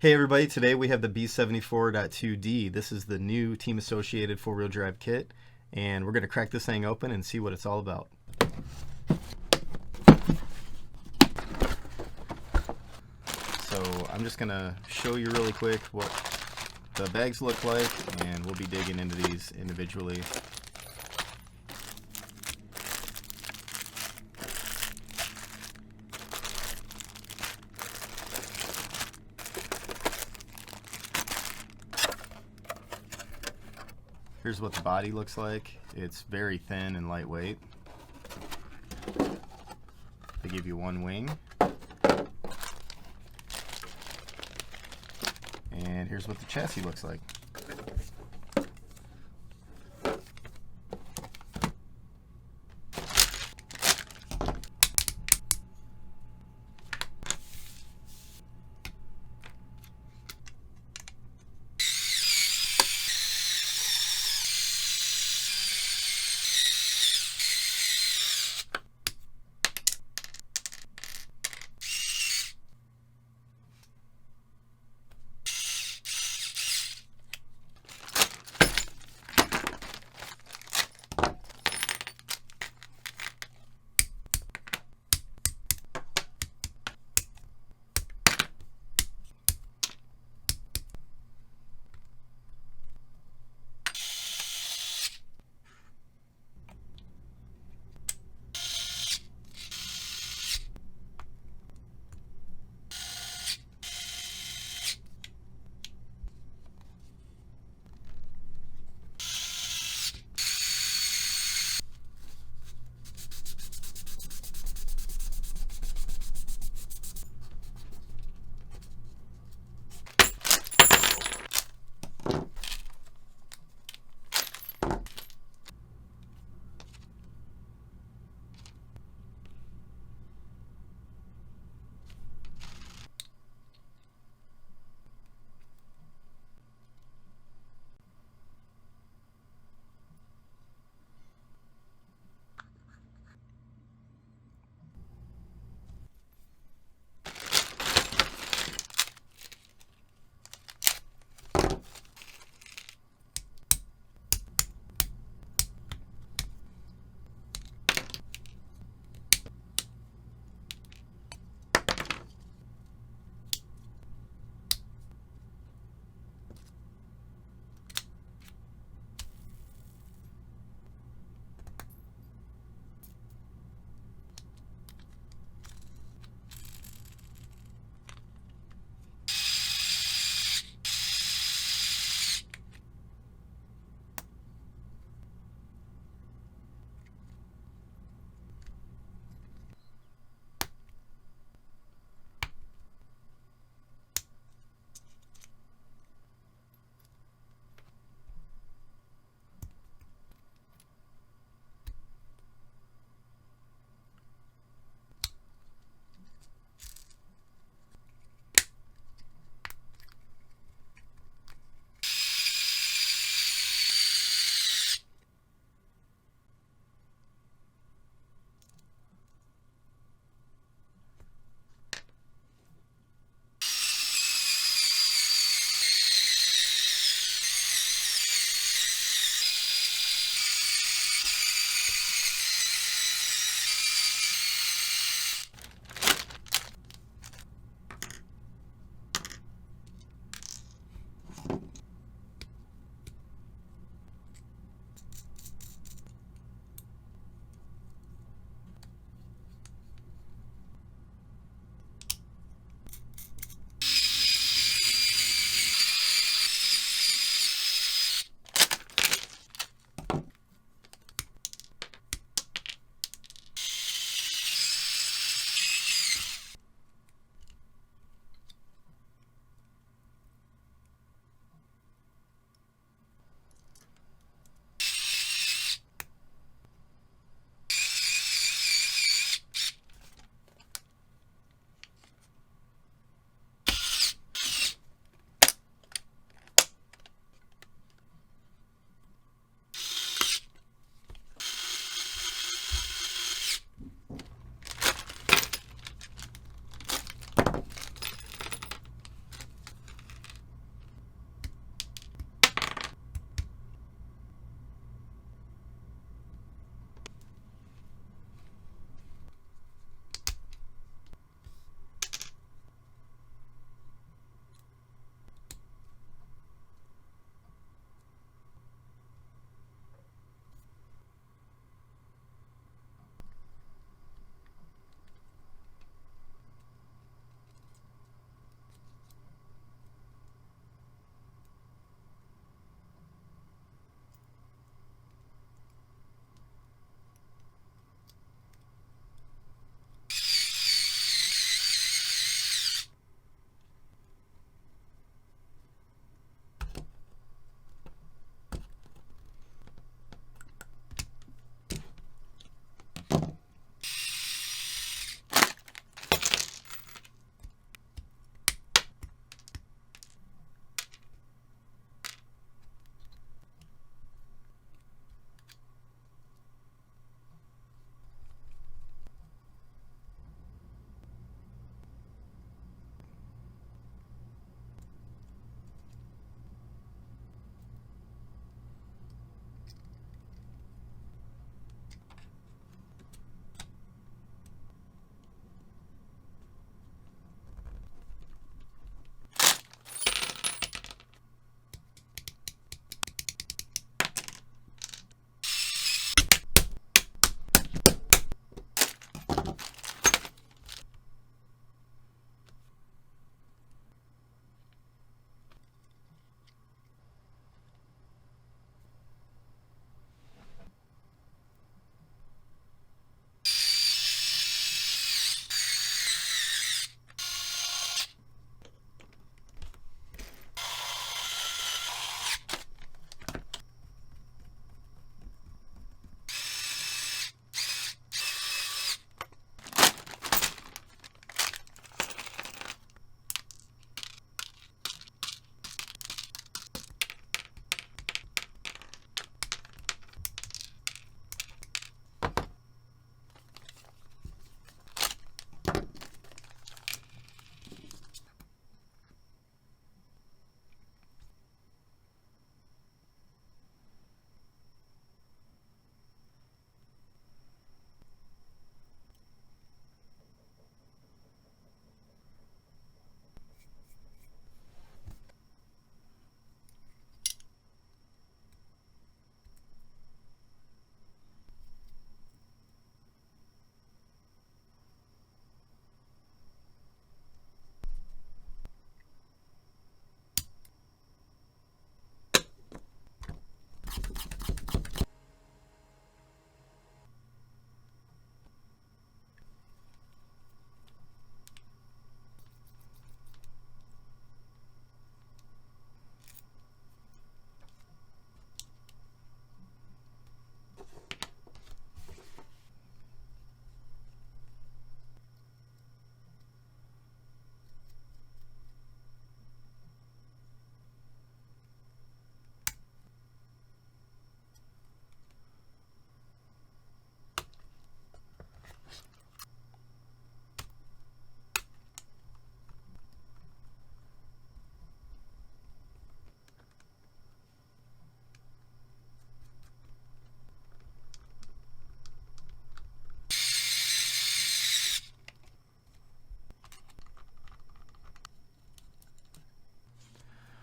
Hey everybody, today we have the B74.2d. This is the new Team Associated 4-wheel drive kit, and we're going to crack this thing open and see what it's all about. So I'm just going to show you really quick what the bags look like, and we'll be digging into these individually. Here's what the body looks like. It's very thin and lightweight. They give you one wing. And here's what the chassis looks like.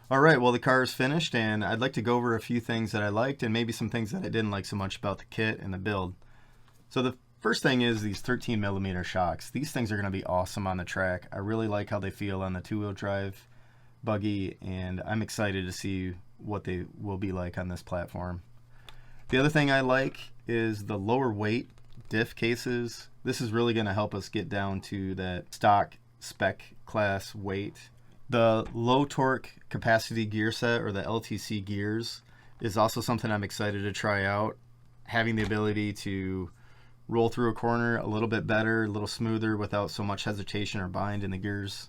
Alright, well the car is finished, and I'd like to go over a few things that I liked and maybe some things that I didn't like so much about the kit and the build. So the first thing is these 13mm shocks. These things are going to be awesome on the track. I really like how they feel on the two-wheel drive buggy, and I'm excited to see what they will be like on this platform. The other thing I like is the lower weight diff cases. This is really going to help us get down to that stock spec class weight. The low torque capacity gear set, or the LTC gears, is also something I'm excited to try out. Having the ability to roll through a corner a little bit better, a little smoother without so much hesitation or bind in the gears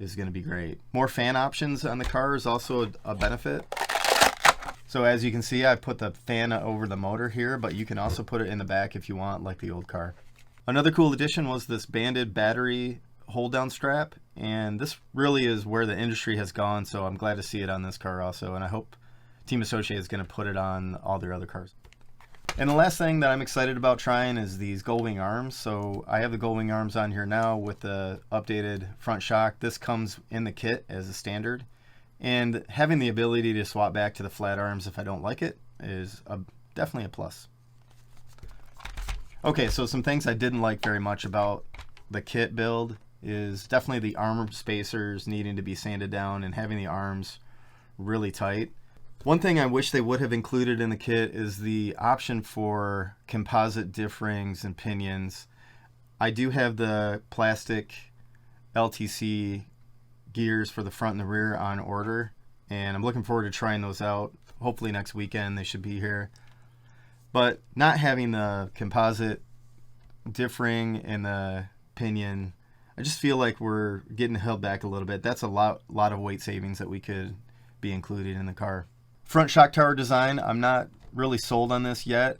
is going to be great. More fan options on the car is also a benefit. So as you can see, I put the fan over the motor here, but you can also put it in the back if you want, like the old car. Another cool addition was this banded battery hold down strap, and this really is where the industry has gone, so I'm glad to see it on this car also, and I hope Team Associated is going to put it on all their other cars. And the last thing that I'm excited about trying is these Gullwing arms. So I have the Gullwing arms on here now with the updated front shock. This comes in the kit as a standard, and having the ability to swap back to the flat arms if I don't like it is definitely a plus. Okay, so some things I didn't like very much about the kit build is definitely the arm spacers needing to be sanded down and having the arms really tight. One thing I wish they would have included in the kit is the option for composite diff rings and pinions. I do have the plastic LTC gears for the front and the rear on order, and I'm looking forward to trying those out. Hopefully next weekend they should be here. But not having the composite diff ring and the pinion, I just feel like we're getting held back a little bit. That's a lot of weight savings that we could be included in the car. Front shock tower design, I'm not really sold on this yet.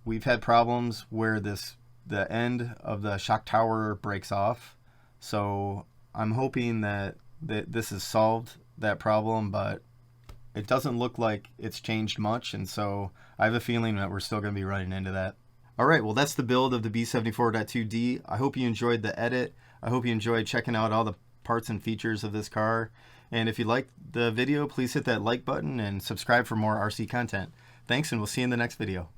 We've had problems where the end of the shock tower breaks off. So I'm hoping that this has solved that problem, but it doesn't look like it's changed much, and so I have a feeling that we're still going to be running into that. Alright, well that's the build of the B74.2d. I hope you enjoyed the edit. I hope you enjoyed checking out all the parts and features of this car. And if you liked the video, please hit that like button and subscribe for more RC content. Thanks, and we'll see you in the next video.